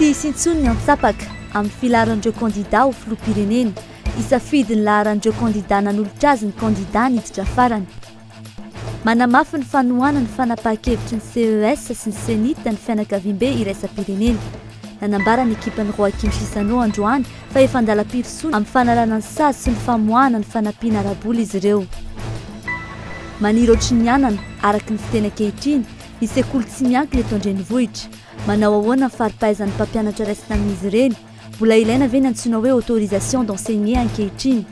Tsy hisy intsony ny antsapaka amin'ny filaharan'ireo kandidà ho filoham-pirenena hisafidy ny laharan'ireo kandidà nanolotra azy ny kandidà niditra farany. Manamafy ny fanohana ny fanapahan-kevitry ny CES sy ny senita ny fianakaviam-be iraisam-pirenena. Nanambara ny ekipan'ny Roakim Sisano androany fa efa andalam-pirosoana amin'ny fanarana ny sazy sy ny famoahana ny fanampiana arabola izy ireo. Maniry ohatry ny anana araka ny fiteny ankehitriny ny sekoly tsy mianky ny eto an-drenivohitra. Manao ahoana ny faripahaizan'ny mpampianatra raisina amin'izy ireny, mbola ilaina ve ny antsoina hoe autorisation d'enseigner ankehitriny.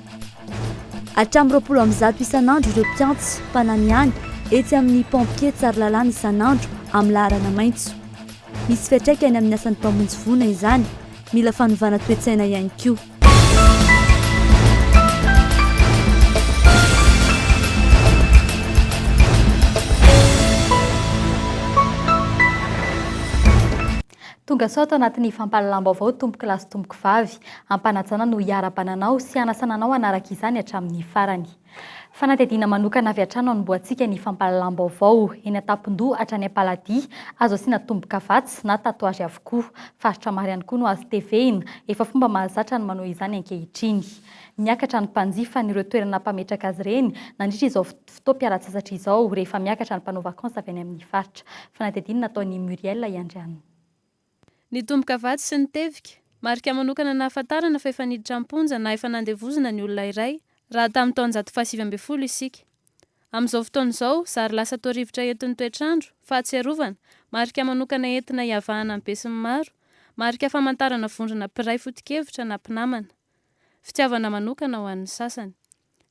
Hatramin'ny 20 isan'andro ireo mpiantso mpananiany etsy amin'ny pompier Tsaralalàna isan'andro amin'ny laharana maitso. Misy fiantraikany amin'ny asan'ny mpamonjy vona izany, mila fanovana toe-tsaina ihany koa. Tonga sao tao anatin'ny fampalalam-baovao tomboky lasy tomboky vavy, ampanajana no hiara-bananao sy hanasananao anaraka izany hatramin'ny farany. Fanatediana manokana avy hatrany no mboantsika ny fampalalam-baovao eny an-tampon-doha hatrany am-paladia, azo asiana tomboka vatsy na tatoazy avokoa. Faritra maro ihany koa no azo tevehina, efa fomba mahazatra ny manao izany ankehitriny. Miakatra ny mpanjifa n'ireo toerana mpametraka azy ireny nandritra izao fotoam-pialatsasatra izao rehefa miakatra ny mpanao vakansa avy any amin'ny faritra. Fanatediana nataon'ny Muriel Iandriana. Ny tomboka vatsy sy ny tevika, marika manokana na ahafantarana fa efa niditra am-ponja na efa nandevozina ny olona iray, raha tamin'ny taona 1970 isika. Amin'izao fotoana izao, zary lasa tao rivotra entin'ny toetrandro, fahatsiarovana, marika manokana entina hiavahana amin'ny be sy ny maro, marika famantarana vondrona mpiray foto-kevitra na mpinamana. Fitiavana manokana ho an'ny sasany.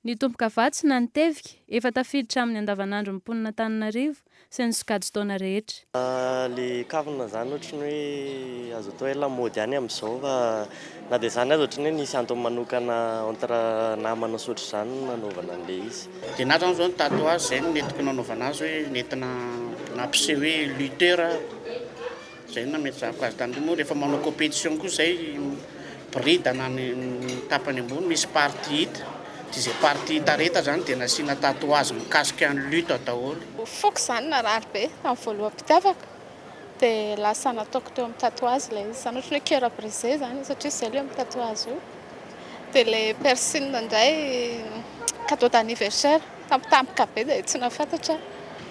Ny tomboka vatsy na ny tevika efa tafiditra amin'ny andavanandro ny mponina Antananarivo sy ny sokajy taona rehetra. Le kavina zany ohatrany hoe azo atao hoe lamaody ihany amin'izao fa na dia izany azy ohatrany hoe nisy antony manokana entre namana sotro izany nanaovana an'ilay izy. Dia na zany izao ny tatouage izay no nentika nanaovana azy hoe nentina nampiseho hoe lutteur izay no nametezako azy tany moa rehefa manao compétition koa izay brida na ny tapany ambony misy parti hita. Dia izay parti hita rehetra zany dia nasiana tatouage mikasika ny lutte daholo. Foko izany narary be amin'ny voaloham-pitiavako dia lasa nataoko teo amin'ny tatouage ilay izy. Izany ohatry hoe cœur brisé zany satria izay ilay amin'ny tatouage io. Dia ilay piercing indray cadeau d'anniversaire tampotampoka be dia tsy nafantatra.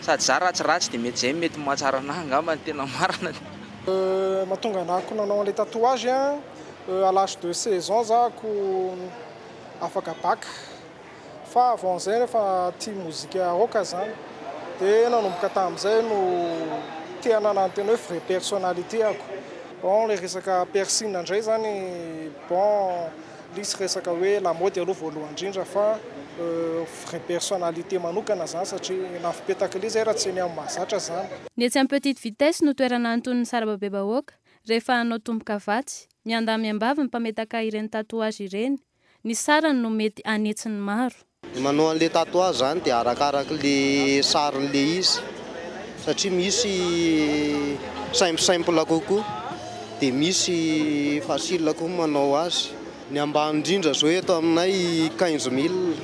Sady za ratsiratsy dia mety izay mety mahatsara anahy angamba ny tena marina. Mahatonga anahy koa nanao an'ilay tatouage à l'âge de 16 ans zako afaka baka. Fa avant izay rehefa tia mozika rock zany dia nanomboka tamin'izay no tia nanantena hoe vraie personnalité ako. Bon, le resaka piercing indray zany bon lisy resaka hoe lamaody aloha voalohany indrindra fa vraie personnalité manokana zany satria nafipetaka ilay izay raha tsy eny amin'ny mahazatra zany. Ny etsy amin'ny petite vitesse no toerana anton'ny sarababe bahoaka rehefa hanao tomboka vatsy, miandahy-miambavy ny mpametaka ireny tatouage ireny, ny sarany no mety anetsiny maro. Manao an'ilay tatouage zany dia arakaraka ilay sarin'ilay izy satria misy simple kokoa dia misy facile koa manao azy. Ny ambany indrindra zao eto aminay 15 000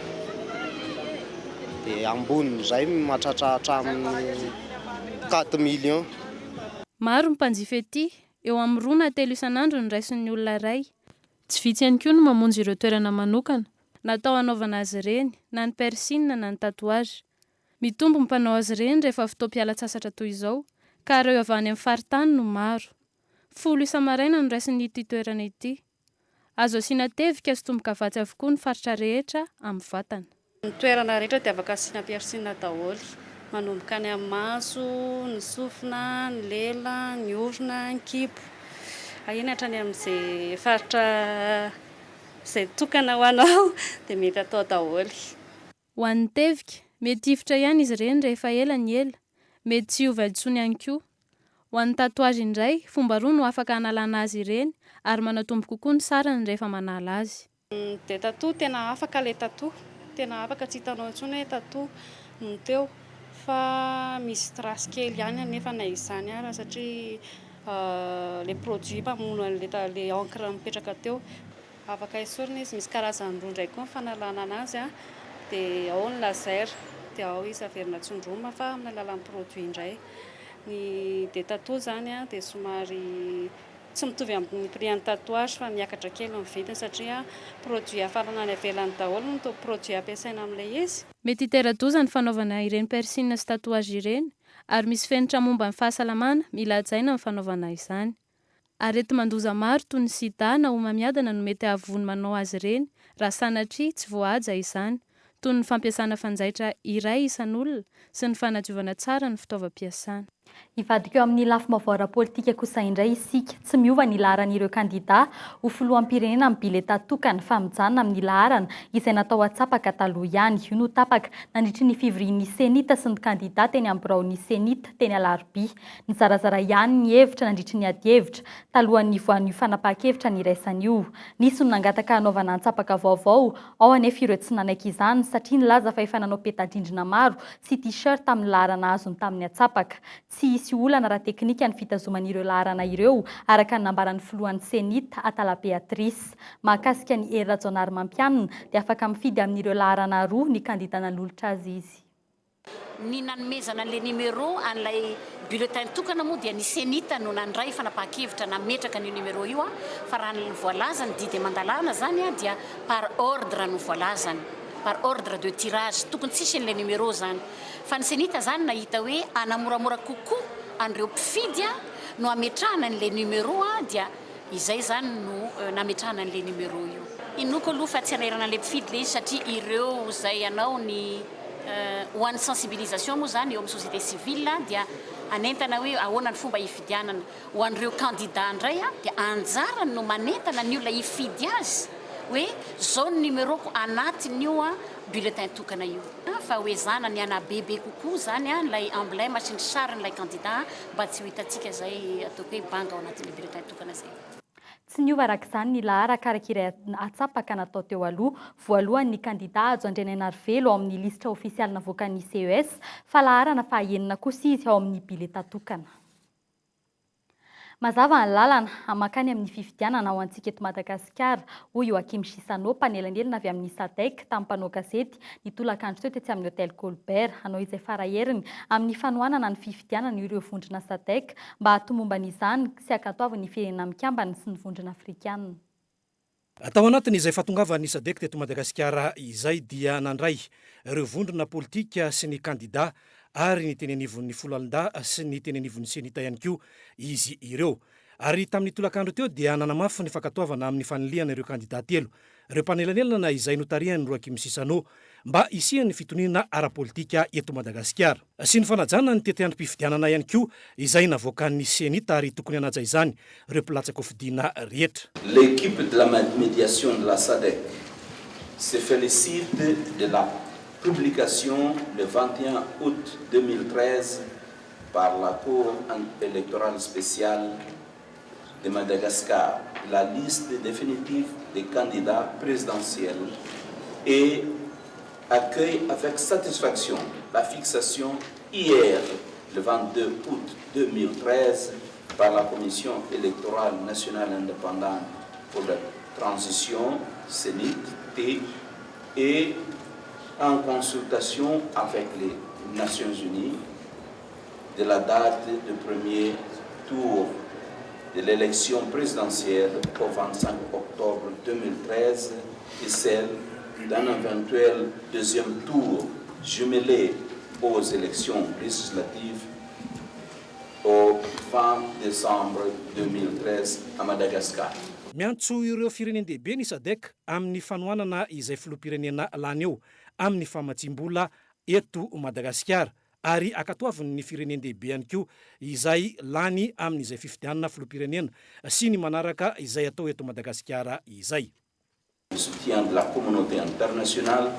dia ambonin'izay mahatratratra amin'ny 4 millions. Maro ny mpanjifa ety, eo amin'ny 2 na 3 isan'andro ny raisin'ny olona iray. Tsy vitsy ihany koa no mamonjy ireo toerana manokana, natao hanaovana azy ireny, na ny piercing na ny tatouage. Mitombo ny mpanao azy ireny rehefa fotoam-pialatsasatra toy izao, ka ireo avy any amin'ny faritany no maro. 10 isa-maraina no raisin'ny ity toerana ity. Azo asiana tevika sy tomboka vatsy avokoa ny faritra rehetra amin'ny vatana. Ny toerana rehetra dia afaka asiana piercing daholo, manomboka any amin'ny maso, ny sofina, ny lela, ny orona, ny kibo. Ahiny hatrany amin'izay faritra izay tokana ho anao dia mety atao daholo. Ho an'ny tevika, mety hifitra ihany izy ireny rehefa ela ny ela, mety tsy hiova intsony ihany koa. Ho an'ny tatouage indray, fomba roa no afaka analana azy ireny ary manatombo kokoa ny sarany rehefa manala azy. Dia tattoo tena afaka ilay tattoo, tena afaka tsy hitanao intsony hoe tattoo no teo fa misy trace kely ihany anefa na izany ary satria les produits mamono an'ilay encre mipetraka teo afaka esorina izy. Misy karazany roa indray koa ny fanalana anazy dia ao ny laser dia ao izy averina tsondroma fa amin'ny alalan'ny produit indray. Ny tattoo zany dia somary tsy mitovy amin'ny prix tatouage fa miakatra kely amin'ny vidiny satria produit afarana any ivelany daholo no to produit ampiasaina amin'ilay izy. Mety hitera-doza ny fanaovana ireny piercing sy tatouage ireny ary misy fenitra momba ny fahasalamana mila hajaina ny fanaovana izany. Areti-mandoza maro toy ny sida na homamiadana no mety ahavoany manao azy ireny raha sanatria tsy voahaja izany, toy ny fampiasana fanjaitra iray isan'olona sy ny fanadiovana tsara ny fitaovam-piasana. Ivadika eo amin'ny lafim-baovao politika kosa indray isika, tsy miova ny laharan'ireo kandidà ho filoham-pirenena amin'ny bileta tokana fa mijanona amin'ny laharana izay natao hatsapaka taloha ihany. Io no tapaka nandritry ny fivorian'ny senita sy ny kandidà teny amin'ny biraon'ny senita teny Alarobia. Ny zarazara ihany ny hevitra nandritry ny adi-hevitra talohan'ny voan'io fanapahan-kevitra niraisan'io. Nisy no nangataka hanaovana antsapaka vaovao, ao anefa ireo tsy nanaiky izany satria nilaza fa efa nanao peta-drindrina maro sy t-shirt amin'ny laharana azony tamin'ny atsapaka. Tsy hisy olana raha teknika ny fitazoman'ireo laharana ireo araka ny nambaran'ny filohan'ny senita Atala Beatrice. Mahakasika ny hery rajonary mampianina dia afaka mifidy amin'ireo laharana roa ny kandidà nanolotra azy izy. Ny nanomezana an'ilay numéro an'ilay bulletin tokana moa dia ny senita no nandray fanapahan-kevitra nametraka ny numéro io fa raha ny voalazany didy mandalana zany dia par ordre no voalazany, par ordre de tirage, tokony tsisy an'ilay numéro zany. Fa ny senita zany nahita hoe anamoramora kokoa an'ireo mpifidy no ametrahana an'ilay numéro dia izay zany no nametrahana an'ilay numéro io. Inoko aloha fa tsy anairana an'ilay mpifidy le izy satria ireo zay anao ny ho an'ny sensibilisation moa zany eo amin'ny société civile dia anentana hoe ahoana ny fomba hifidianana. Ho an'ireo candidat ndray dia anjarany no manentana ny olona hifidy azy hoe zao ny numéro-ko anatin'io bulletin tokana io. Fa hoe zana ny ana bebe kokoa zany lay emblème sy ny sarin'ilay candidat mba tsy ho hitantsika zay ataoko hoe banga ao anatin'ilay bulletin tokana zay. Tsy niova arak'izany ny lahara arakarak'iray atsapaka natao teo aloha. Voalohany ny kandidà azo andrenana arvelo ao amin'ny lisitra ofisialy navoakan'ny CES fa laharana fahaenina kosa izy ao amin'ny bileta tokana. Mazava ny lalana hamakany amin'ny fifidianana ao antsika eto Madagasikara. Hoy Joakim Sisano, panelanelina avy amin'ny SADEC tamin'ny mpanao gazety nitolakandro teo tetsy amin'ny hôtel Colbert, hanao izay faraheriny amin'ny fanohanana ny fifidianana ireo vondrona SADEC mba hatomomba n'izany sy hankatoavana ny firenena mikambana sy ny vondrona afrikanina. Atao anatin'izay fahatongavan'ny SADEC teto Madagasikara izay dia nandray ireo vondrona politika sy ny kandidà ary ny tenenivon'ny Folalonda sy ny tenenivon'ny senita ihany koa izy ireo. Ary tamin'ny tolakandro teo dia nanamafy ny fankatoavana amin'ny faniliana ireo kandidà telo. Ireo panelanelina izay notarihan'ny Joakim Sisano mba isian'ny fitoniana ara-politika eto Madagasikara. Sy ny fanajana ny teteandrom-pifidianana ihany koa izay navoakan'ny senita ary tokony hanaja izany ireo mpilatsaka fidiana rehetra. L'équipe de la médiation de la SADEC se félicite de la publication le 21 août 2013 par la Cour électorale spéciale de Madagascar la liste définitive des candidats présidentiels et accueille avec satisfaction la fixation hier, le 22 août 2013, par la Commission électorale nationale indépendante pour la transition, CENIT, et en consultation avec les Nations Unies de la date du premier tour de l'élection présidentielle au 25 octobre 2013 et celle d'un éventuel deuxième tour jumelé aux élections législatives au 20 décembre 2013 à Madagascar. Miantso ireo firenendehibe ny SADEC amin'ny fanohanana izay filoham-pirenena lany eo amin'ny famatsim-bola eto Madagasikara ary akatoaviny ny firenendehibe ihany koa izay lany amin'izay fifidianana filoham-pirenena sy ny manaraka izay atao eto Madagasikara izay. Le soutien de la communauté internationale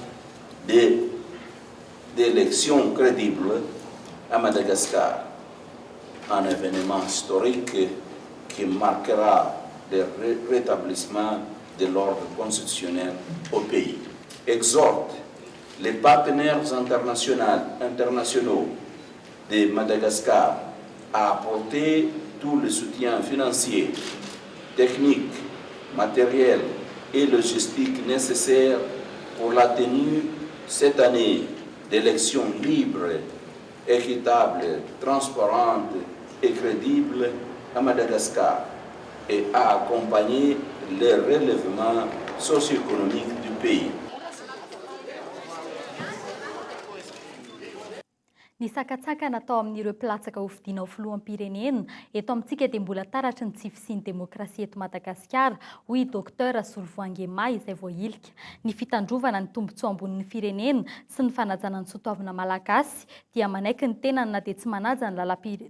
d'élections crédibles à Madagascar, un événement historique qui marquera le rétablissement de l'ordre constitutionnel au pays. Exhorte les partenaires internationaux de Madagascar à apporter tout le soutien financier, technique, matériel et logistique nécessaires pour la tenue cette année d'élections libres, équitables, transparentes et crédibles à Madagascar, et à accompagner le relèvement socio-économique du pays. Ny sakatsaka natao amin'ireo mpilatsaka hofidiana ho filoham-pirenena eto amintsika dia mbola taratry ny tsy fisian'ny demokrasia eto Madagasikara hoy Dr Solovoangy izay voailika. Ny fitandrovana ny tombontsoa ambonin'ny firenena sy ny fanajana ny soatoavana malagasy dia manaiky ny tenany na dia tsy manaja ny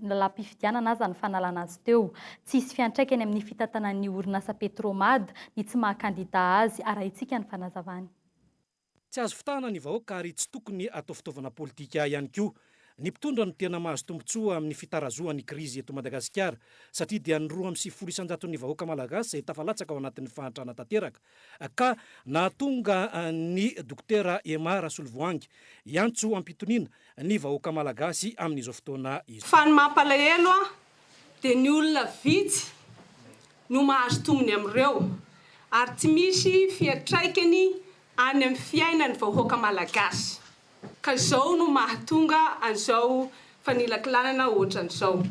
lalam-pifidianana aza ny fanalana azy teo. Tsisy fiantraikany amin'ny fitantanan'ny orinasa Petromad ny tsy mahakandida azy arahintsika ny fanazavany. Tsy azo fitahana ny vahoaka ary tsy tokony atao fitaovana politika ihany koa. Ny mpitondra no tena mahazo tombotsoa amin'ny fitarazoan'ny krizy eto Madagasikara satria dia ny 2.900 vahoaka malagasy izay tafalatsaka ao anatin'ny fahantrana tanteraka ka nahatonga ny Dr Emara Solovoangy iantso ampitoniana ny vahoaka malagasy amin'izao fotoana izy. Fa ny mampalahelo dia ny olona vitsy no mahazo tomony amin'ireo ary tsy misy fiantraikany any amin'ny fiainan'ny vahoaka malagasy. Ka izao no mahatonga an'izao fanilakilanana ohatran'izao.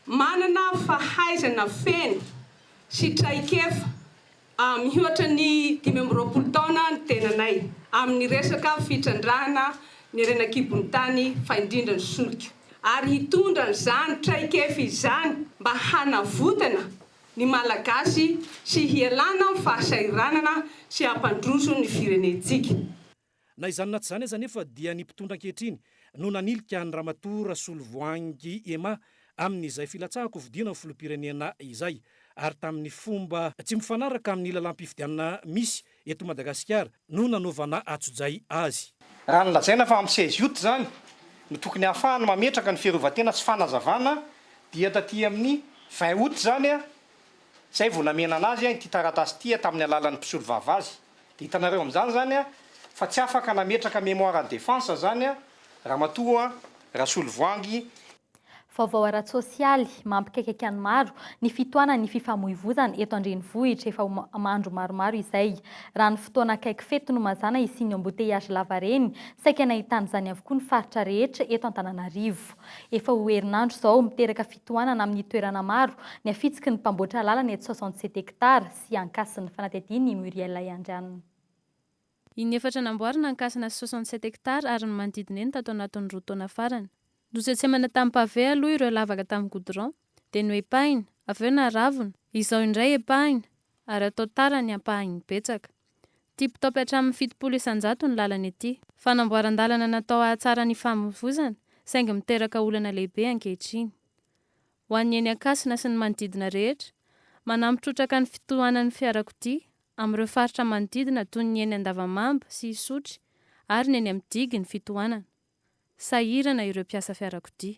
Manana fahaizana feno sy traikefa mihoatra ny 520 taona ny tenanay amin'ny resaka fitrandrahana ny renakibon'ny tany fa indrindra ny solika. Ary hitondra n'izany traikefa izany mba hanavotana ny malagasy sy hialana amin'ny fahasairanana sy hampandroso ny firenentsika. Na izany na tsy izany aza nefa dia ny mpitondra ankehitriny no nanilika ny Ramatoa Solovoangy Ema amin'izay filatsahako vidiana ho filoham-pirenena izay ary tamin'ny fomba tsy mifanaraka amin'ny lalam-pifidianana misy eto Madagasikara no nanaovana atsojay azy. Raha nolazaina fa amin'ny 16 Août zany no tokony hahafahana mametraka ny fiarovan-tena sy fanazavana dia taty amin'ny 20 Août zany izay vao namena anazy ity taratasy ity tamin'ny alalan'ny mpisolo vavazy. Dia hitanareo amin'izany zany fa tsy afaka nametraka mémoire de défense zany Ramatoa Solovoangy. Vaovao ara-tsosialy mampikaikaika ny maro ny fitoanany fifamoivoizana eto andrenivohitra efa mandro maromaro izay. Raha ny fotoana akaiky fety no mazana isiany embouteillage lava reny saika nahitana izany avokoa ny faritra rehetra eto Antananarivo. Efa ho herinandro izao miteraka fitoanana amin'ny toerana maro ny afitsiky ny mpamboatra lalana eto 67 hectara sy ankasiny fanatediany Muriel Andrianina. Iny efatra namboarina ankasina 67 hectara ary ny manodidina eny tato anatin'ny 2 taona farany. Nosetsemana tamin'ny pave aloha ireo lavaka tamin'ny goudron, dia no epahina, avy eo naravina, izao indray epahina ary atao tara ny ampahiny betsaka. Tipitopy hatramin'ny 700 isanjato ny lalana ety. Fanamboaran-dalana natao hahatsara ny famoivoizana, saingy miteraka olana lehibe ankehitriny. Ho an'ny eny ankasina sy ny manodidina rehetra, manampitrotraka ny fitohanan'ny fiarakodia amin'ireo faritra manodidina toy ny eny Andavamamba sy Isotry ary ny eny amin'ny Digy ny fitohanana. Sahirana ireo mpiasa fiarakodia.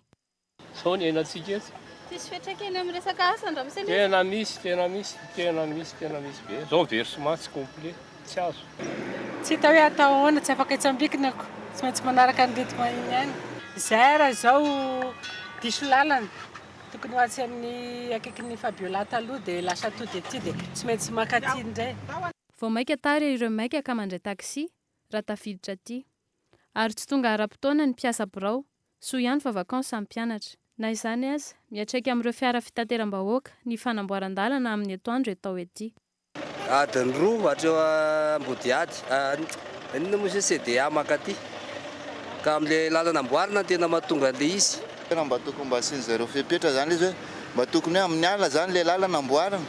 Sao ny ainantsika eto. Tsisy fiantraikany amin'ny resaka asa andramosely. Tena misy be. Zao versement tsy complet, tsy azo. Tsy hita hoe atao ahoana, tsy afaka itsambikina, tsy maintsy manaraka ny reto mahiny ihany. Izay raha izao diso lalana. Tokony ho atsy amin'ny akaikin'ny Fabiolata aloha dia lasa tody ety dia tsy maintsy makaty indray. Vao maika tary ireo maika ka mandray taksi raha tafiditra aty. Ary tsy tonga ara-potoana ny mpiasa birao, soa ihany fa vakansy amin'ny mpianatra. Na izany aza, miatraika amin'ireo fiara fitateram-bahoaka ny fanamboaran-dalana amin'ny atoandro atao ety. Adiny 2 hatreo Ambodiady, inona moa CDA makaty. Ka amin'ilay lalana amboarina tena mahatonga an'ilay izy. Tena mba tokony mba asiany zareo fepetra zany izy hoe mba tokony hoe amin'ny alina zany ilay lalana amboarina.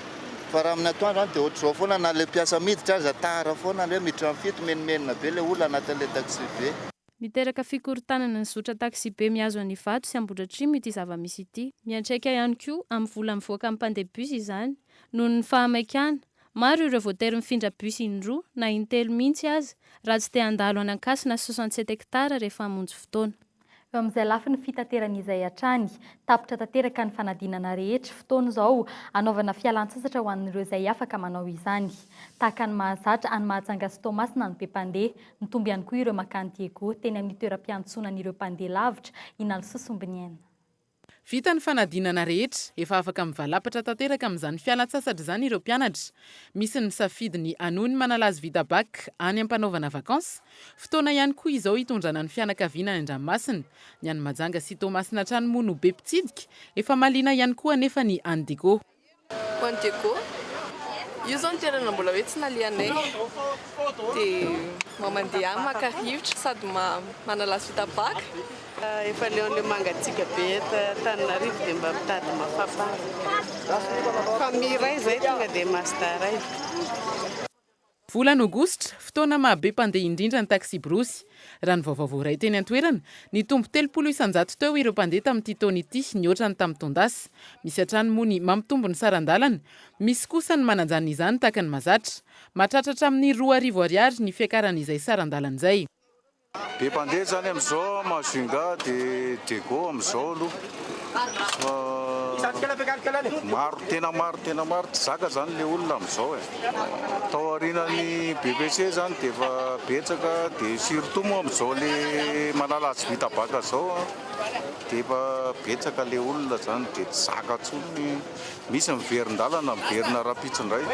Fa raha amin'ny atoandro dia ohatr'izao foana na ilay mpiasa miditra aza tara foana ilay miditra amin'ny fito menimenina be ilay olona anatin'ilay taxi be. Miteraka fikorontanana ny zotra taxi be miazo an'ny vato sy ambodratrimo ity zava-misy ity. Miantraika ihany koa amin'ny vola mivoaka amin'ny mpandeha bus izany noho ny fahamaikana. Maro ireo voatery mifindra bus indroa na intelo mihitsy aza raha tsy te handalo any ankasina 67 hectara rehefa hamonjy fotoana. Eo amin'izay lafiny fitateran'izay hatrany, tapitra tanteraka ny fanadinana rehetra fotoana izao anaovana fialan-tsasatra ho an'ireo izay afaka manao izany. Tahaka ny mahazatra any Mahajangasy Tomasina ny be mpandeha, mitomby ihany koa ireo makany Diego teny amin'ny toeram-piantsonan'ireo mpandeha lavitra inalo Sosombiniaina. Vita ny fanadinana rehetra, efa afaka mivalapatra tanteraka amin'izany fialan-tsasatra izany ireo mpianatra. Misy ny misafidy ny anony manalazy vita bac any ampanaovana vakansy. Fotoana ihany koa izao hitondrana ny fianakaviana any Andranomasina. Ny any Mahajanga sy Tomasina trano moa no be mpitsidika, efa malina ihany koa anefa ny Andigo. Montego io zao toerana mbola hoe tsy nalianay dia mamandeha maka rivotra sady manalazo vita bac. Efa leon'ilay mangatsiaka be Tananarivo dia mba mitady mafapana. Famille iray izay tonga dia master iray. Volana Aogositra, fotoana mahabe mpandeha indrindra ny taxi brosy. Raha ny vaovao iray teny an-toerana, ny tombo 30 isan-jato teo ireo mpandeha tamin'ity taona ity, ny oatra ny tamin'ny taon-dasa. Misy hatrany moa ny mampitombo ny sarandalana, misy kosa ny mananjana izany tahaka ny mahazatra. Mahatratra amin'ny 2,000 ariary ny fiakaran'izay sarandalana izay. Be mpandeha zany amin'izao Majunga dia Dego amin'izao aloha. Maro tena maro zaka zany le olona amin'izao e. Tao aorianan'ny BBC zany dia efa betsaka dia surtout moa amin'izao le manalazy vita baka zao dia efa betsaka le olona zany dia zaka tsony. Misy miverin-dalana miverina rapitsindray.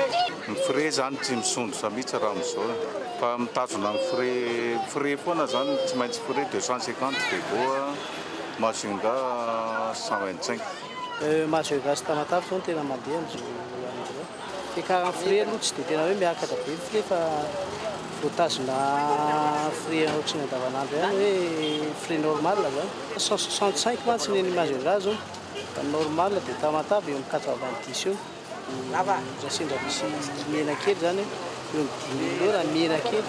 Ny frais zany tsy misondrotra mihitsy raha amin'izao. Fa mitazona ny frais foana zany tsy maintsy frais 250 Dego Majunga 125. Majunga sy Tamatave zao tena mandeha amin'izao. Fiakaran'ny frais aloha tsy dia tena hoe miakatra be ny frais fa voatazona frais ohatrany andavanandro ihany hoe frais normal zany. 165 mantsy ny Majunga zao. Normal dia Tamatave eo amin'ny 90 eo. Zasendra misy mena kely zany eo amin'ny raha mena kely.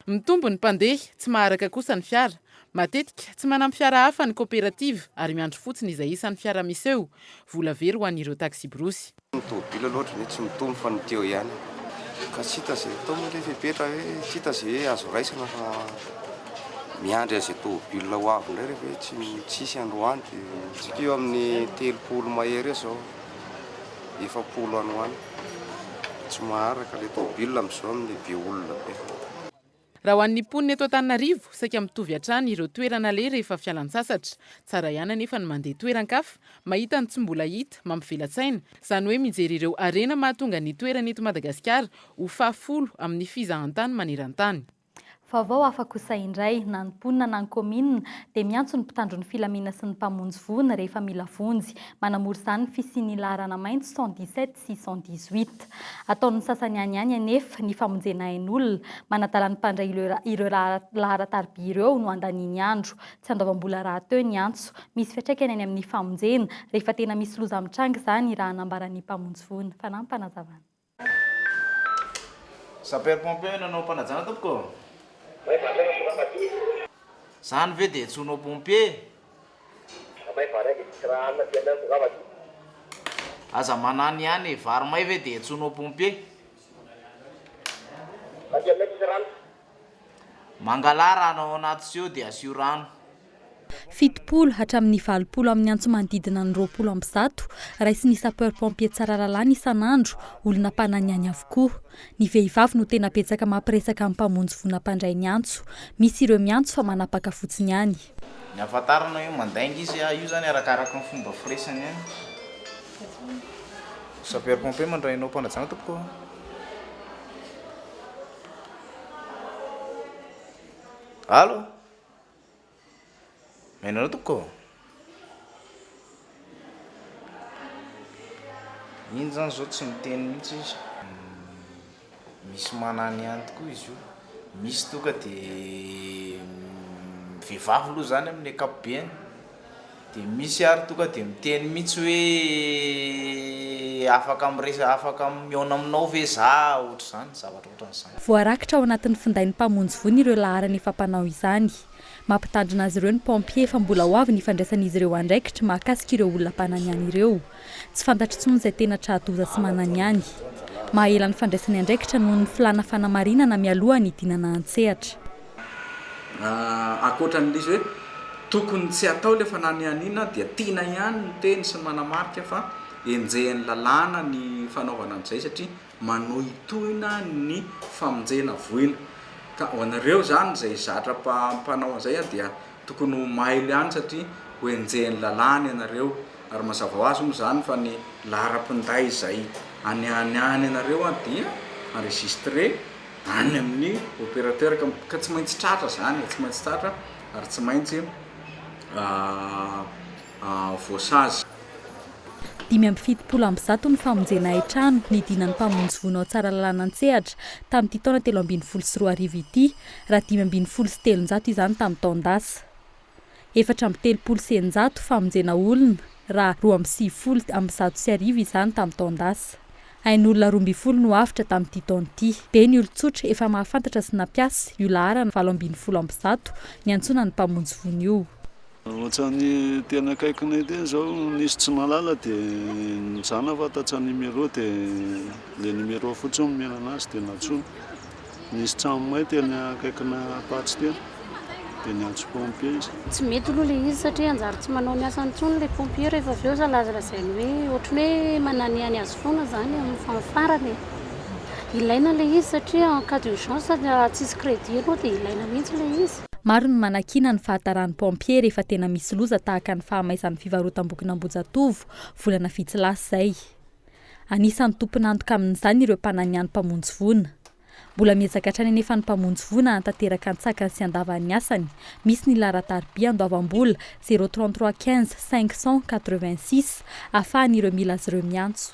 Mitombo ny mpandeha, tsy maharaka kosa ny fiara. Matetika tsy manampy fiara hafa ny coopérative ary miandro fotsiny izay isan'ny fiara misy eo. Vola very ho an'ireo taxi brosy. Tobila loatra ny tsy mitombo fa ny teo ihany. Ka tsy hita izay tao moa ilay fepetra hoe tsy hita izay azo raisina fa miandry azy tobila ho avy indray rehefa hoe tsisy androany dia tsika eo amin'ny 30 mahery izao 40 androany. Tsy maharaka ilay tobila amin'izao amin'ny be olona be. Raha ho an'ny mponina eto Antananarivo, saika mitovy hatrany ireo toerana le rehefa fialan-tsasatra. Tsara ihany anefa ny mandeha toeran-kafa, mahita ny tsy mbola hita, mampivela-tsaina, izany hoe mijery ireo arena mahatonga ny toerana eto Madagasikara ho fahafolo amin'ny fizahan-tany maneran-tany. Vaovao afaka hosaindray na ny mponina na ny commune dia miantso ny mpitandro ny filaminana sy ny mpamonjy voina rehefa mila vonjy. Manamora izany ny fisian'ny laharana maintso 117 sy 118. Ataon'ny sasany ihany anefa ny famonjena ain'olona, manadala ny mpandray ireo laharatarby ireo no andaniny andro. Tsy andoavam-bola raha teo ny antso. Misy fiantraikany any amin'ny famonjena rehefa tena misy loza mitranga izany raha anambaran'ny mpamonjy voina. Fanahy ny mpanazavana. Sapeur-pompier nanao mpanajana tompoko? Zany ve dia antsoinao pompier? Aza manany ihany vary may ve dia antsoinao pompier? Mangala rano ao anaty sio dia asio rano. 70 hatramin'ny 20 amin'ny antso manodidina ny 20 amby 100 raisy ny sapeur pompier tsara lalàna isan'andro, olona mpananiany avokoa. Ny vehivavy no tena betsaka mampiresaka amin'ny mpamonjy voina mpandray ny antso. Misy ireo miantso fa manapaka fotsiny ihany. Ny ahafantarana hoe mandainga izy io zany arakaraka ny fomba firesany ihany. Sapeur pompier mandrainao mpanajana tompoko? Allo? Menanao tompoko? Iny zany zao tsy miteny mihitsy izy. Misy manany ihany tokoa izy io. Misy toka dia vehivavy aloha zany amin'ny ankapobeny. Dia misy ary toka dia miteny mihitsy hoe afaka mihaona aminao ve za ohatr' izany, zavatra ohatran'izany. Voarakitra ao anatin'ny findain'ny mpamonjy voina ireo laharana efa mpanao izany. Mampitandrina azy ireo ny pompier fa mbola ho avy ny fandraisan'izy ireo andraikitra mahakasika ireo olona mpananiany ireo. Tsy fantatry intsony izay tena trahadoza sy mananiany. Mahela ny fandraisany andraikitra noho ny filana fanamarinana mialoha ny dinana an-tsehatra. Ankoatran'izy hoe tokony tsy atao ilay fananianina dia tiana ihany ny teny sy manamarika fa enjehan'ny lalàna ny fanaovana an'izay satria manohitohina ny famonjena voina. Ka ho anareo zany izay zatra mpanao an'izay dia tokony ho mailo ihany satria ho enjehan'ny lalàna ianareo. Ary mazava ho azy moa zany fa ny laharam-pinday izay any ianareo dia enregistré any amin'ny opérateur ka tsy maintsy tratra zany, tsy maintsy tratra ary tsy maintsy voasazy. 570 ny famonjenay trano nidinan'ny mpamonjy vonao tsara lalàna an-tsehatra tamin'ity taona 324 ity raha 573 izany tamin'ny taon-dasa. 430 famonjena olona raha 290 izany tamin'ny taon-dasa. Ain'olona 12 no afitra tamin'ity taon'ity. Be ny olon-tsotra efa mahafantatra sy nampiasa io laharana 770 ny antsona ny mpamonjy vono io. Ohatrany tena akaikiny teny zao nisy tsy malala dia mijana fa tatsa numéro dia le numéro fotsiny mena anazy dia natsona. Nisy tranonay tena akaikina patsy tena dia niantso pompier izy. Tsy mety aloha le izy satria anjary tsy manao miasa antsony le pompier rehefa avy eo salazalazainy hoe ohatrany hoe mananiany azy foana zany amin'ny fanfarany. Ilaina le izy satria en cas d'urgence tsisy crédit aloha dia ilaina mihitsy le izy. Maro ny manakina ny fahataran'ny pompier rehefa tena misy loza tahaka ny fahamaizan'ny fivarotam-bokin'Ambojatovo volana vitsy lasa izay. Anisan'ny tompon'antoka amin'izany ireo mpananiany mpamonjy vona. Mbola miezaka hatrany anefa ny mpamonjy vona hantanteraka ny tsakany sy andavan'ny asany. Misy ny laharan-tarobia andoavam-bola 033 15 586 ahafahan'ireo mila azy ireo miantso.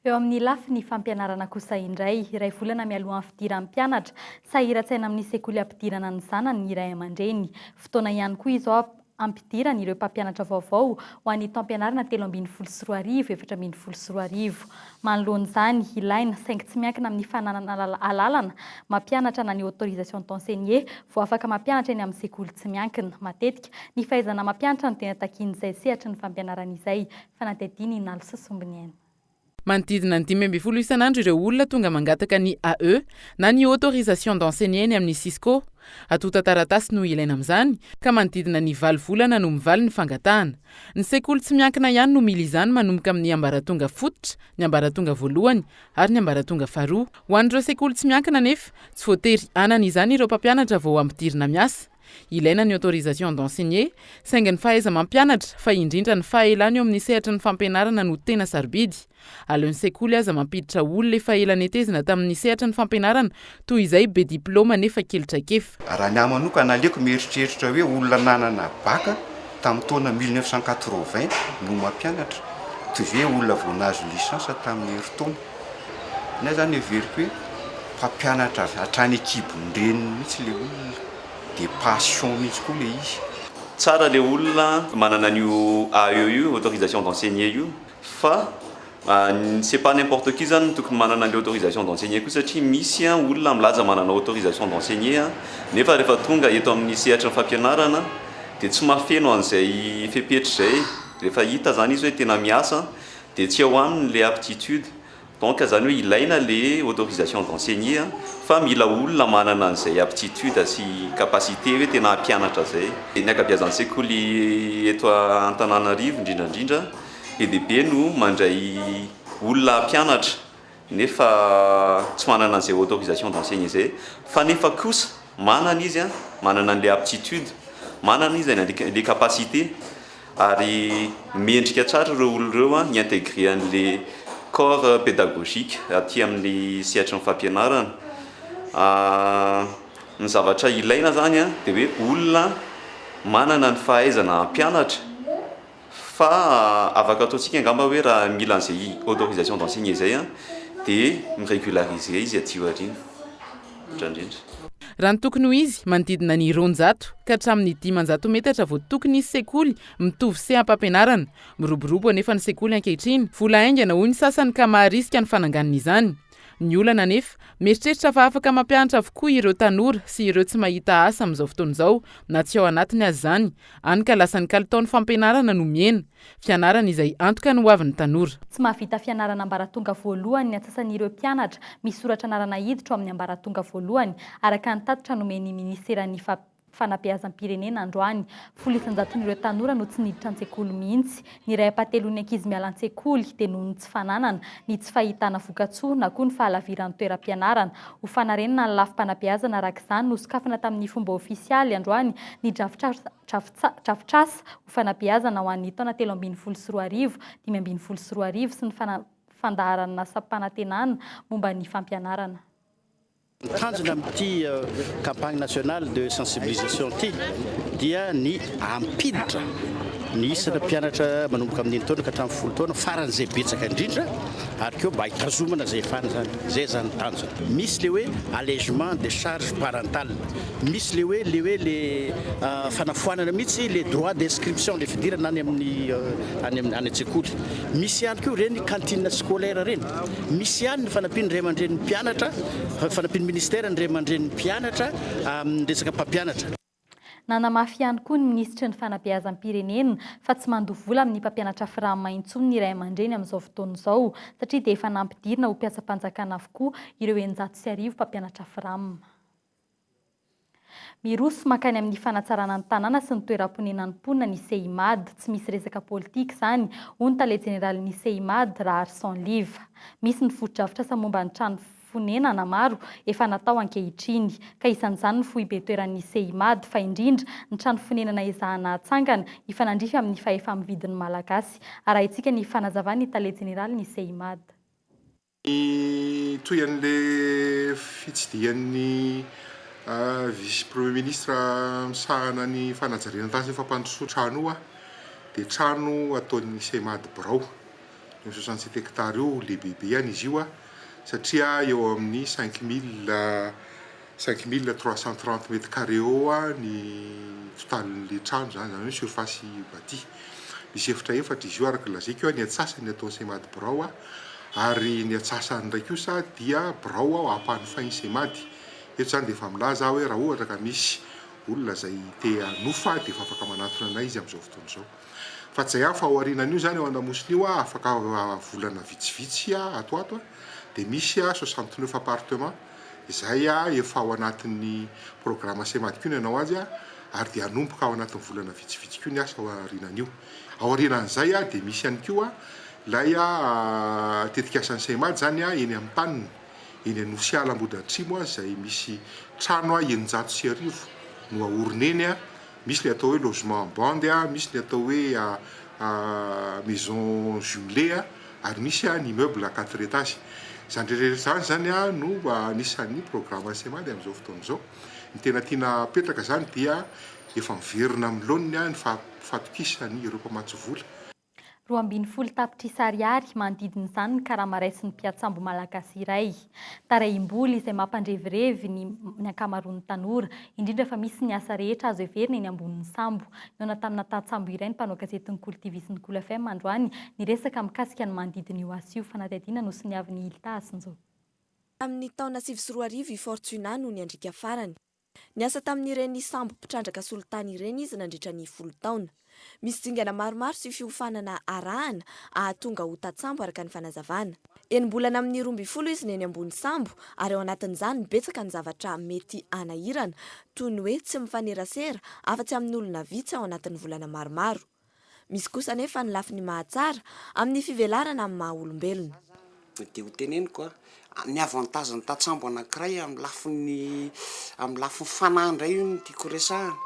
Eo amin'ny lafiny fampianarana kosa indray, iray volana mialohan'ny fidiran'ny mpianatra, sahiran-tsaina amin'ny sekoly ampidirana ny zanany ny iray aman-dreny. Fotoana ihany koa izao ampidirana ireo mpampianatra vaovao ho an'ny taom-pianarana 324 424. Manoloan'izany ilaina saingy tsy miankina amin'ny fananana alalana mampianatra na ny autorisation d'enseigner vao afaka mampianatra eny amin'ny sekoly tsy miankina. Matetika ny fahaizana mampianatra no tena takian'izay sehatry ny fampianarana izay. Fanatediny Nalo Sosombiny ainy. Manodidina ny 5 isan'andro ireo olona tonga mangataka ny AE na ny autorisation d'enseigner ny amin'ny Cisco. Atota taratasy no ilaina amin'izany ka manodidina ny 9 volana no mivaly ny fangatahana. Ny sekoly tsy miankina ihany no mila izany manomboka amin'ny ambaratonga fototra, ny ambaratonga voalohany ary ny ambaratonga faharoa. Ho an'ireo sekoly tsy miankina nefa tsy voatery anana izany ireo mpampianatra vao ampidirina miasa. Ilaina ny autorisation d'enseigner saingy ny fahaiza mampianatra fa indrindra ny fahaelany eo amin'ny sehatry ny fampianarana no tena sarobidy. Aleon'ny sekoly aza mampiditra olona efa ela netezina tamin'ny sehatry ny fampianarana toy izay be diplôma nefa kelitran-kefa. Raha ny manokana aleoko mieritreritra hoe olona nanana baka tamin'ny taona 1980 no mampianatra toy hoe olona vao nahazo lisansa tamin'ny herintaona. Ny zany everiko hoe mpampianatra hatrany ekibon-dreniny mihitsy le olona dia passion mihitsy koa le izy. Tsara le olona manana an'io AE io autorisation d'enseigner io fa c'est pas n'importe qui zany tokony manana le autorisation d'enseigner koa satria misy olona milaza manana autorisation d'enseigner nefa rehefa tonga eto amin'ny sehatra ny fampianarana dia tsy mafeno an'izay fepetra izay. Rehefa hita zany izy hoe tena miasa dia tsy ao aminy le aptitude. Donc zany hoe ilaina le autorisation d'enseigner fa mila olona manana an'izay aptitude sy capacité hoe tena hampianatra zay. Ny ankabeazan'ny sekoly eto Antananarivo indrindrandrindra EDB no mandray olona hampianatra nefa tsy manana an'izay autorisation d'enseigner zay fa nefa kosa manana izy manana an'le aptitude, manana izy le capacité ary mendrika tsara ireo olona ireo hiintégrer an'le corps pédagogique aty amin'ny sehatry ny fampianarana. Ny zavatra ilaina zany dia hoe olona manana ny fahaizana hampianatra fa afaka ataontsika angamba hoe raha mila an'izay autorisation d'enseigner zay dia mirégulariser izy aty aoriana indrindra. Raha ny tokony ho izy manodidina ny 200 ka hatramin'ny 500 metatra vao tokony izy sekoly mitovy se am-pampianarana. Miroborobo anefa ny sekoly ankehitriny, vola aingana hoy ny sasany ka maharisika ny fananganana izany. Ny olana nefa mieritreritra fa afaka mampianatra avokoa ireo tanora sy ireo tsy mahita asa amin'izao fotoana izao na tsy ao anatiny azy zany. Any ka lasan'ny kalitaon'ny fampianarana no miena. Fianarana izay antoka no hoavin'ny tanora. Tsy mahavita fianarana ambaratonga voalohany ny atsasan'ireo mpianatra misoratra anarana hiditra amin'ny ambaratonga voalohany araka ny tatitra nomen'ny ministeran'ny fanabeazam-pirenena androany. 100,000 tanora no tsy niditra an-tsekoly mihitsy. Ny ray apatelon'ny ankizy miala an-tsekoly dia noho ny tsy fananana, ny tsy fahitana vokatsoa na koa ny fahalaviran'ny toeram-pianarana. Ho fanarenana ny lafim-panabeazana araka izany no sokafana tamin'ny fomba ofisialy androany ny drafitrasa ho fanabeazana ho an'ny taona 2024 524 sy ny fandaharana sa-panantenana momba ny fampianarana. Tanjona amin'ity campagne nationale de sensibilisation ty dia ny ampiditra ny isana mpianatra manomboka amin'ny taona ka hatramin'ny 10 taona faran'izay betsaka indrindra ary keo mba hitazomana zay fana zany zay zany tanjona. Misy le hoe allègement des charges parentales, misy le hoe le fanafoanana mihitsy les droits d'inscription le fidirana any amin'ny any an-tsekoly. Misy ihany koa reny cantine scolaire reny, misy ihany ny fanampiny ray aman-dren'ny mpianatra, fanampiny ministère ny ray aman-dren'ny mpianatra amin'ny resaka mpampianatra. Nanamafy ihany koa ny ministra ny fanabeazam-pirenena fa tsy mandoa vola amin'ny mpampianatra firanomaintso ny iray aman-dreny amin'izao fotoana izao satria dia efa nampidirina ho mpiasa-panjakana avokoa ireo 900 mpampianatra firamo. Miroso makany amin'ny fanatsarana ny tanàna sy ny toeram-ponenan'ny mponina ny CEIMAD, tsy misy resaka politika izany, hoy ny tale jeneraly ny CEIMAD raha Arsanliva. Misy ny foto-drafitr'asa momba ny trano fonenana maro efa natao ankehitriny ka isan'izany ny foibe toeran'ny CEIMAD fa indrindra ny trano fonenana ezahana hatsangana ifanandrify amin'ny fahefa-mividin'ny malagasy. Arahintsika ny fanazavany tale jeneraly ny CEIMAD. Toy an'le fitsidihan'ny vice premier ministre misahana ny fanajariana tasy ny fampandrosoa trano io dia trano ataon'ny CEIMAD Birao 67 hectares io lehibehibe ihany izy io satria eo amin'ny 5330 mètres carrés eo ny totalin'le trano zany hoe surface bâtie. Misy efatra izy io araka lazaiko ny atsasany ataon'ny CEIMAD Birao ary ny atsasany ndraiky kosa dia Birao ampahany fainy CEIMAD. Eto zany dia efa milaza hoe raha ohatra ka misy olona zay te hanofa dia efa afaka manatona anay izy amin'izao fotoana izao. Fa tsy zay fa ao aorianan'io zany ao an-damosiny io afaka volana vitsivitsy ato dia misy 69 appartements izay efa ao anatin'ny programme CEIMAD koa ny anao azy ary dia hanomboka ao anatin'ny volana vitsivitsy koa ny asa ao aorianan'io. Ao aorianan'izay dia misy ihany koa ilay tetika asan'ny CEIMAD zany eny amin'ny taniny eny Anosy Ambodiatrimo izay misy trano 900 no aorina eny misy le atao hoe logement en bande misy le atao hoe maison jumelée ary misy ny immeuble à 4 étages. Zany rehetra zany no anisan'ny programme CEIMAD amin'izao fotoana izao. Ny tena tiana petraka zany dia efa miverina amin'ny laoniny ny fatokisany ireo mpamatsy vola. 240 tapitrisa ariary manodidina izany ny karama raisy ny mpiatsambo malagasy iray. Tarahim-bola izay mampandrevirevy ny ankamaroan'ny tanora, indrindra fa misy ny asa rehetra azo heverina eny ambonin'ny sambo. Nona tamina tatsambo iray ny mpanao gazety ny KOLO TV sy ny KOLO FM androany ny resaka mikasika ny manodidina io asa io fanadihadiana no sy niavy Ilta Asinjao. Amin'ny taona 2024 i Fortuna no niandrika farany. Niasa tamin'ireny sambo mpitrandraka solitany ireny izy nandritra ny 10 taona. Misy dingana maromaro sy fiofanana arahana ahatonga ho tatsambo araka ny fanazavana. Enim-bolana amin'ny 12 izy neny ambony sambo ary ao anatin'izany betsaka ny zavatra mety anahirana toy ny hoe tsy mifanerasera afa-tsy amin'ny olona vitsy ao anatin'ny volana maromaro. Misy kosa nefa ny lafiny mahatsara amin'ny fivelarana amin'ny maha-olombelona. Dia ho teneniko ny avantage ny tatsambo anankiray amin'ny lafiny fanandray io ny tiako resahana.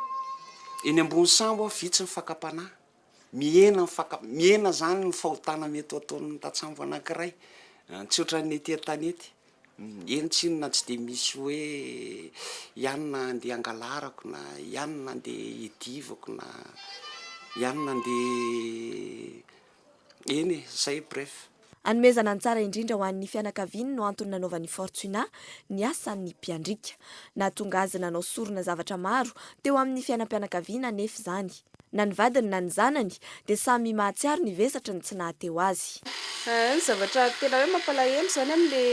Eny ambony sambo vitsy ny fakapanahy. Miena zany ny fahotana mety ataon'ny tatsambo anankiray. Tsy ohatran'ny ety tanety. Eny tsinona tsy dia misy hoe ianona andeha angalarako na ianona andeha idivako na ianona andeha eny zay bref. Anomezana ny tsara indrindra ho an'ny fianakaviany no antony nanaovan'ny Fortuna ny asan'ny mpiandrika. Nahatonga azy nanao sorona zavatra maro teo amin'ny fiainam-pianakaviana nefa izany. Na ny vadiny na ny zanany dia samy mahatsiaro ny vesatra ny tsy nahateo azy. Ny zavatra tena hoe mampalahelo izany amin'le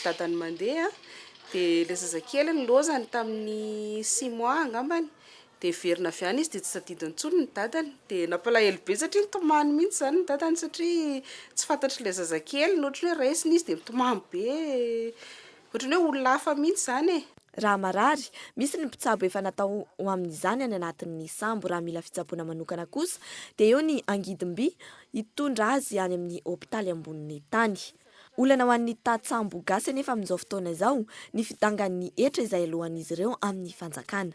dadany mandeha dia le zazakely ny lozany tamin'ny 6 mois angambany. Dia verina avy any izy dia tsy sadidiny intsony ny dadany. Dia nampalahelo be satria nitomany mihitsy izany ny dadany satria tsy fantatry le zazakely ny ohatry hoe raisiny izy dia mitomany be. Ohatry hoe olona hafa mihitsy izany e. Raha marary, misy ny mpitsabo efa natao ho amin'izany any anatin'ny sambo raha mila fitsaboana manokana kosa dia eo ny angidimby hitondra azy any amin'ny hôpitaly ambonin'ny tany. Olana ho an'ny tatsambo gasy nefa amin'izao fotoana izao ny fidangan'ny hetra izay alohan'izy ireo amin'ny fanjakana.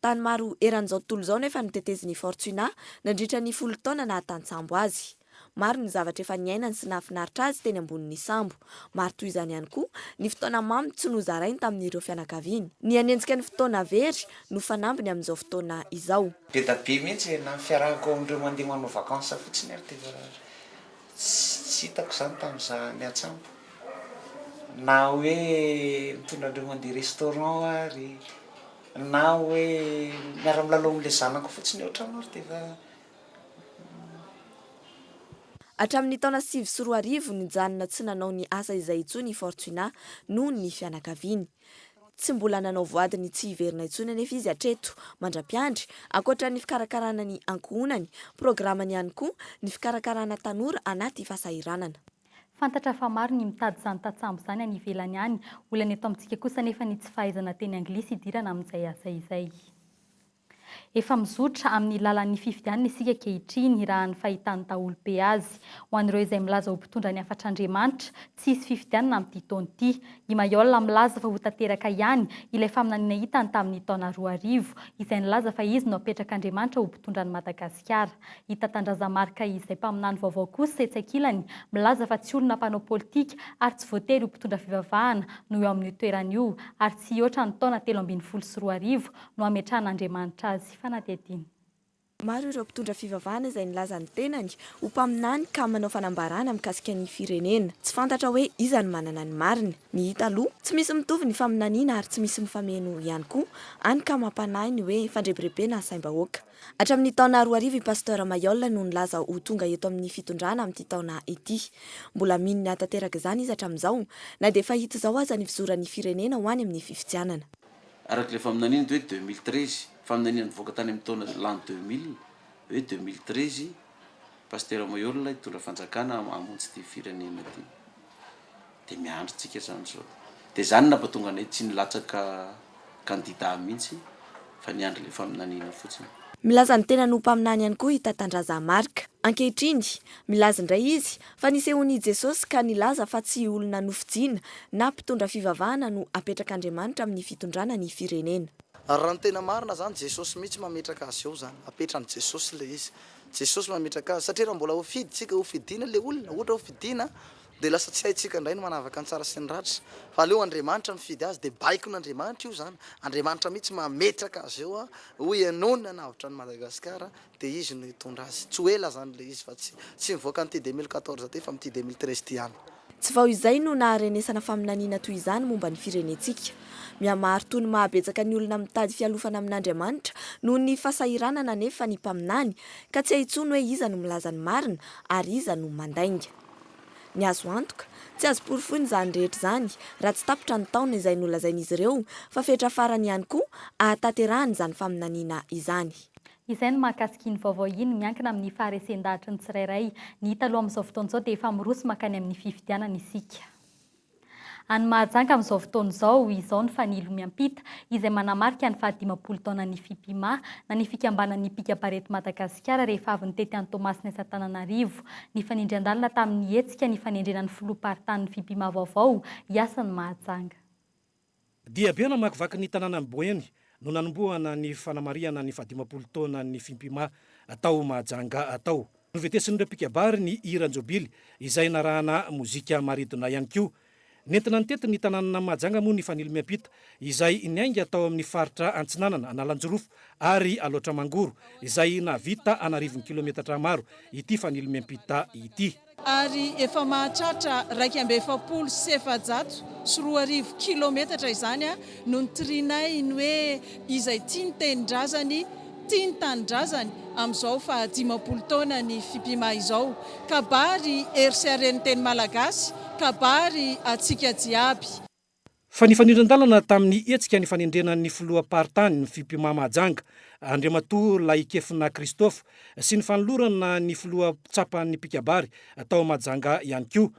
Tany maro eran'izao tontolo izao nefa ny tetezin'ny Fortuna nandritra ny 10 taona nahatansambo azy. Maro ny zavatra efa niainany sy nahafinaritra azy teny ambonin'ny sambo. Maro toy izany ihany koa ny fotoana mamy tsy nozarainy tamin'ireo fianakaviany. Ny anenjika ny fotoana very no fanambiny amin'izao fotoana izao. Be da be mihitsy na fiarahako amindreo mandeha manao vakansa fotsiny ary dia tsy hitako izany tamin'izaho ny atsambo. Na hoe mitondra andreo mandeha restaurant ary na hoe miara-milalao amin'ilay zanako fotsiny eo an-trano ary dia hatramin'ny taona 2024 nijanona tsy nanao ny asa izay intsony Fortuna noho ny fianakaviany. Tsy mbola nanao voadiny tsy hiverina intsony anefa izy hatreto mandra-piandry, ankoatra ny fikarakarana ny ankohonany, programany ihany koa ny fikarakarana tanora anaty fahasahiranana. Fantatra fa maro ny mitady izany tatsambo izany any ivelany any, olana eto amintsika kosa nefa ny tsy fahaizana teny anglisy idirana amin'izay asa izay. Efa mizotra amin'ny lalan'ny fifidianana isika kehitriny raha ny fahitany daholo be azy. Ho an'ireo izay milaza ho mpitondra ny afatr'Andriamanitra, tsy hisy fifidianana amin'ity taona ity. I Mayolla milaza fa ho tanteraka ihany ilay faminaniana hitany tamin'ny taona 2000, izay nilaza fa izy no apetrak'Andriamanitra ho mpitondra ny Madagasikara. Hita tandrazamarika izay mpaminany vaovao kosa etsakilany milaza fa tsy olona mpanao politika ary tsy voatery ho mpitondra fivavahana no eo amin'ny toeran'io, ary tsy oatra ny taona 2024 no ametrahan'Andriamanitra azy. Fanatediny. Maro ireo mpitondra fivavahana izay nilaza ny tenany ho mpaminany ka manao fanambarana mikasika ny firenena. Tsy fantatra hoe iza ny manana ny marina. Ny hita aloha tsy misy mitovy ny faminaniana ary tsy misy mifameno ihany koa, any ka mampanahy ny hoe fandrebirebena saim-bahoaka. Hatramin'ny taona 2000 i pasteur Mayolla no nilaza ho tonga eto amin'ny fitondrana amin'ity taona ity. Mbola mino ny hatanteraka izany izy hatramin'izao, na dia fahita izao aza ny fizoran'ny firenena ho any amin'ny fifidianana. Arak'ilay faminaniana hoe 2013, faminaniana nivoaka tany amin'ny taona l'an 2000, hoe 2013 pasteur Mayolla hitondra fanjakana hamonjy ity firenena ity. Dia miandrintsika izany zao. Dia izany nampatonga anay tsy nilatsaka kandida mihitsy fa niandry ilay faminaniana fotsiny. Milaza ny tena no mpaminany ihany koa hita tandrazamarika. Ankehitriny milaza indray izy fa nisehony Jesosy ka nilaza fa tsy olona nofidiana na mpitondra fivavahana no apetrak'Andriamanitra amin'ny fitondrana ny firenena. Raha ny tena marina zany Jesosy mihitsy mametraka azy eo zany, apetrany Jesosy ilay izy. Jesosy mametraka azy satria raha mbola ho fiditsika ho fidiana ilay olona, ohatra ho fidiana dia lasa tsy haitsika indray no manavaka ny tsara sy ny ratra. Fa aleo Andriamanitra mifidy azy dia baiko n'Andriamanitra io zany. Andriamanitra mihitsy mametraka azy eo ho ianona navitra ny Madagasikara dia izy no hitondra azy. Tsy ela zany ilay izy fa tsy mivoaka n'ity 2014 ty fa amin'ity 2013 ty ihany. Tsy vao izay no naharenesana faminaniana toy izany momba ny firenetsika. Mihamaro toy ny mahabetsaka ny olona mitady fialofana amin'Andriamanitra noho ny fahasahiranana nefa ny mpaminany ka tsy haintsony hoe iza no milaza ny marina ary iza no mandainga. Ny azo antoka tsy azo porofony izany rehetra izany raha tsy tapitra ny taona izay nolazain'izy ireo fa fetra farany ihany koa ahatanterahany izany faminaniana izany. Izay no mahakasiky ny vaovao iny miankina amin'ny faharesen-dahatra ny tsirairay. Ny hita aloha amin'izao fotoana izao dia efa miroso makany amin'ny fifidianana isika. Any Mahajanga amin'izao fotoana izao ny fanilo miampita izay manamarika ny 15 taona ny fimpima na ny fikambanan'ny mpika-barety Madagasikara rehefa avy nitety an'i Tomasina Antananarivo. Ny fanindry-andalina tamin'ny hetsika ny fanendrenan'ny filoham-paritany ny fimpima vaovao hiasa ny Mahajanga. Dia be namakivaky ny tanàna Boeny no nanombohana ny fanamariana ny 15 taona ny fimpima atao Mahajanga atao. Novetesin'ireo mpikabary ny hiran-jobily izay narahana mozika maridona ihany koa. Nentina nitety ny tanàna Mahajanga moa ny fanilo miampita izay niainga atao amin'ny faritra Antsinanana, Analanjorofo ary Aloatra Mangoro izay navita anarivony kilometatra maro ity fanilo miampita ity. Ary efa mahatratra 2,740 kilometatra izany no nitrinay ny hoe izay tia nitendrazany tia nytanindrazany amin'izao 15 taona ny fimpima izao. Kabary ery teny malagasy, kabary atsika jiaby. Fa ny fanindran-dalana tamin'ny hetsika ny fanendrenan'ny filoham-paritany ny fimpima Mahajanga, Andriamatoa Laikefina Kristofo sy ny fanolorana ny filoha-tsapan'ny mpikabary atao Mahajanga ihany koa.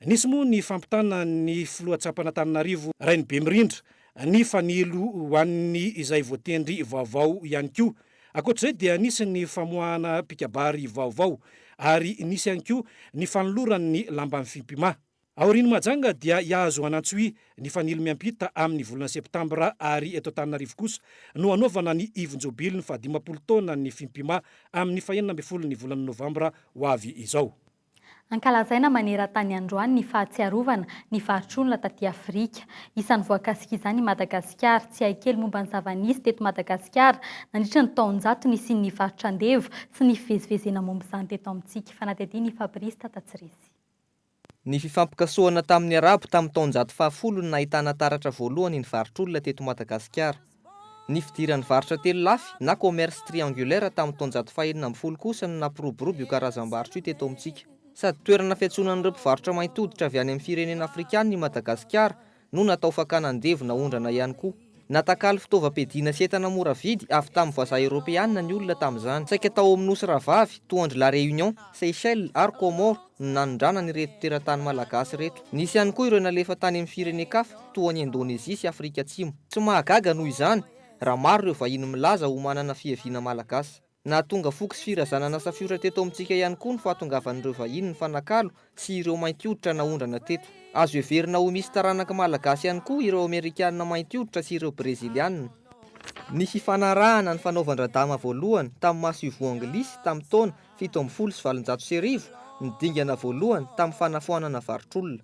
Nisy moa ny fampitana ny filoha-tsapana Antananarivo Rainy Bemirindra ny fanilo ho an'ny izay voatendry vaovao ihany koa. Ankoatr'izay dia nisy ny famoahana mpikabary vaovao ary nisy ihany koa ny fanoloran'ny lamban'ny fimpima. Aorian'ny Mahajanga dia hiazo anantsoi ny fanilo miampita amin'ny volana septambra ary eto Antananarivo kosa no anaovana ny ivon-jobily ny 15 taona ny fimpima amin'ny 19 ny volana novambra ho avy izao. Ankalazaina maneran-tany androany ny fahatsiarovana ny varotr'olona taty Afrika. Isan'ny voakasika izany i Madagasikara, tsy hay kely momba ny zava-nisy teto Madagasikara nandritra ny taonjato sy ny varotran-devo sy ny fivezivezena momba izany teto amintsika. Fanatety ny Fabrice Tatatsiresy. Ny fifampikasoana tamin'ny Arabo tamin'ny taonjato fahafolo no nahitana taratra voalohany ny varotr'olona teto Madagasikara. Ny fidiran'ny varotra telo lafy na commerce triangulaire tamin'ny taonjato fahaenina amby folo kosa no nampiroborobo io karazam-barotra io teto amintsika. Sady toerana fiantsonan'ireo mpivarotra mainty hoditra avy any amin'ny firenena afrikana ny Madagasikara no natao fakanan-devo na ondrana ihany koa. Natakalo fitaovam-piadiana sy entana mora vidy avy tamin'ny voaza Eoropeanina ny olona tamin'izany. Saika tao amin'ny nosy ravavy, toandry La Réunion, Seychelles ary Comores no nanondrana ny reto teratany malagasy reto. Nisy ihany koa ireo nalefa tany amin'ny firenen-kafa toa ny Indonezia sy Afrika Atsimo. Tsy mahagaga noho izany raha maro ireo vahiny milaza ho manana fiaviana malagasy. Na tonga foky sy firazanana safiora teto amintsika ihany koa ny fahatongavan'ireo vahiny ny fanakalo sy ireo mainty hoditra naondrana teto. Azo heverina ho misy taranaka malagasy ihany koa ireo Amerikanina mainty hoditra sy ireo Brezilianina. Ny fifanarahana ny fanaovan-dradama voalohany tamin'ny Masivo Anglisy tamin'ny taona 720 ny dingana voalohany tamin'ny fanafoanana varotr'olona.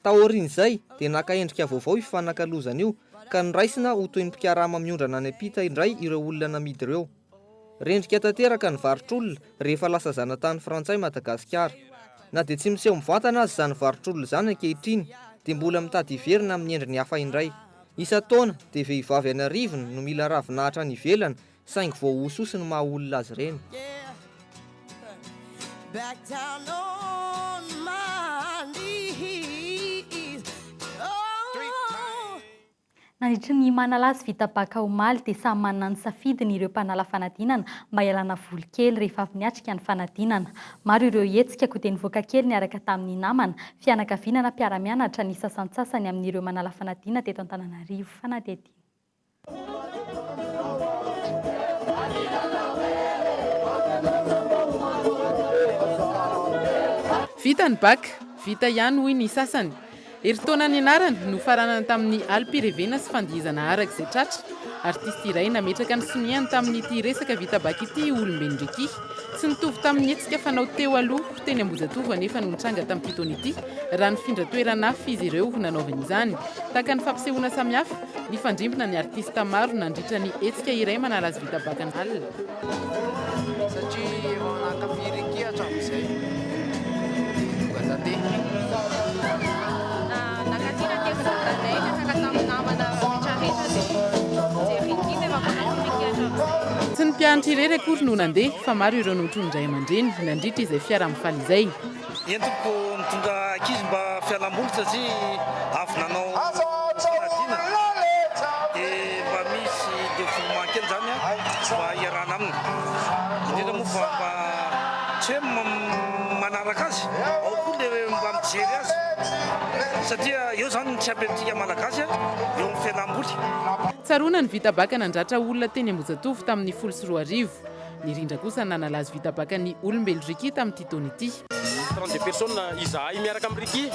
Taorian'izay dia naka endrika vaovao ifanakalozana io ka noraisina ho toy ny mpikarama miondrana any ampita indray ireo olona namidy ireo. Rendrika tanteraka ny varotr'olona rehefa lasa zanatany frantsay Madagasikara. Na dia tsy miseho mivantana azy izany varotr'olona izany ankehitriny dia mbola mitady iverina amin'ny endriny hafa indray. Isa-taona dia vehivavy any arivony no mila ravinahitra ny ivelana saingy vao hososo ny maha olona azy ireny. Nandritra ny manalazy vita baka omaly dia samy manana ny safidiny ireo mpanala fanadinana mba hialana voly kely rehefa avy niatrika ny fanadinana. Maro ireo hetsika ko dia nivoaka kely niaraka tamin'ny namana, fianakaviana, mpiara-mianatra ny sasantsasany amin'ireo manala fanadina teto Antananarivo. Fanadety. Vita ny baka, vita ihany hoy ny sasany. Eritaona ny anarany no faranana tamin'ny alim-pirevena sy fandihizana arak'izay tratra. Artisty iray nametraka ny simiany tamin'ity resaka vita baka ity olombendriky. Tsy nitovy tamin'ny hetsika fanao teo aloha teny Ambozatovo anefa no nitranga tamin'ity taona ity raha ny findra-toerana hafa izy ireo nanaovana izany. Tahaka ny fampisehoana samihafa, ny fandrimbona ny artista maro nandritra ny hetsika iray manala azy vita baka ny alina. Satria nankafiriky hatramin'izay tonga tsy ny mpianatra irery akory no nandeha fa maro ireo notondray aman-dreny nandritra izay fiara mifaly izay. Entiko mitondra ankizy mba fialamboly satria avy nanao fanadina dia mba misy développement kely zany mba iarana aminy. Indrindra moa fa mba tsy hoe manaraka azy ao koa le mba mijery azy satria eo zany tsy ampy malagasy eo amin'ny fialamboly. Tsaroana ny vita baka nandratra olona teny Ambozatovo tamin'ny 14 ny rindra kosa nanalazy vita baka ny olombeloriki tamin'ity taona ity. 32 personnes izahay miaraka amin'ny riki,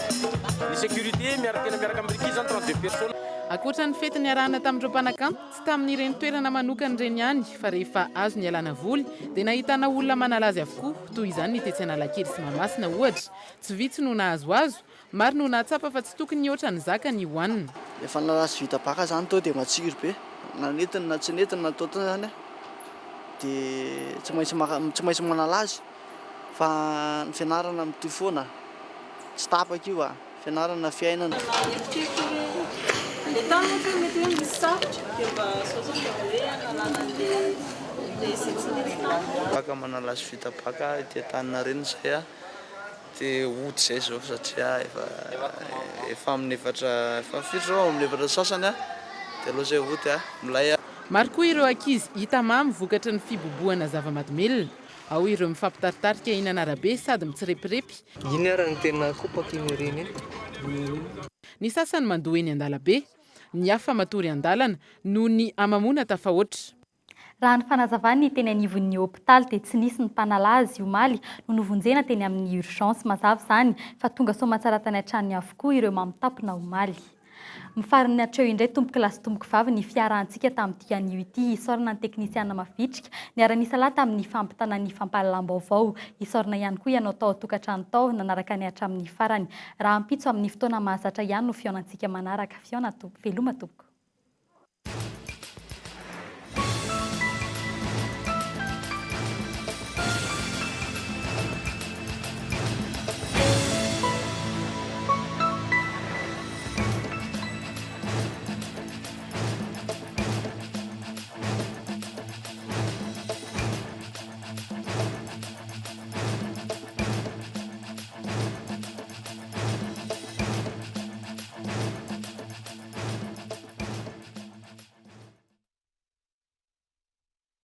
ny sécurité miaraka amin'ny riki zany 32 personnes. Akoatra ny fety niarahana tamin'ireo mpanakanto tsy tamin'ireny toerana manokana ireny ihany fa rehefa azo ny alana voly dia nahitana olona manalazy avokoa toy izany ny Tetsanalakely sy Mahamasina ohatra. Tsy vitsy no nahazoazo, maro no nahatsapa fa tsy tokony oatra ny zaka ny hohanina. Efa nalazy vita baka zany tao dia matsiro be, nanetiny na tsy netiny natao tao zany dia tsy maintsy manalazy fa ny fianarana amin'ny toy foana tsy tapaka io fianarana fiainana. Baka manalazy vita baka ity tanana reny zay dia Août zay zao satria efa amin'ny efatra sasany dia aloha zay Août milay. Maro koa ireo ankizy hita mamy vokatra ny fiboboana zava-mahadomelina. Ao ireo mifampitaritarika eny an'arabe sady mitsirepirepy. Iny ara ny tena kopaka iny reny. Ny sasany mandoa eny an-dalabe, ny hafa matory an-dalana noho ny amamona tafahoatra. Raha ny fanazavany teny anivon'ny hôpitaly dia tsy nisy ny mpanalazy omaly no novonjena teny amin'ny urgence mazava izany fa tonga soamantsara tany an-trano avokoa ireo mamitampona omaly. Mifariny hatreo indray tomboky lasy tomboky vavy ny fiarahantsika tamin'ity anio ity isorana ny teknisiana mavitrika niara-nisa lahy tamin'ny fampitana ny fampahalam-baovao isorana ihany koa ianao tao tokantrano tao nanaraka ny hatramin'ny farany raha ampitso amin'ny fotoana mahazatra ihany no fionantsika manaraka fiona veloma tompoko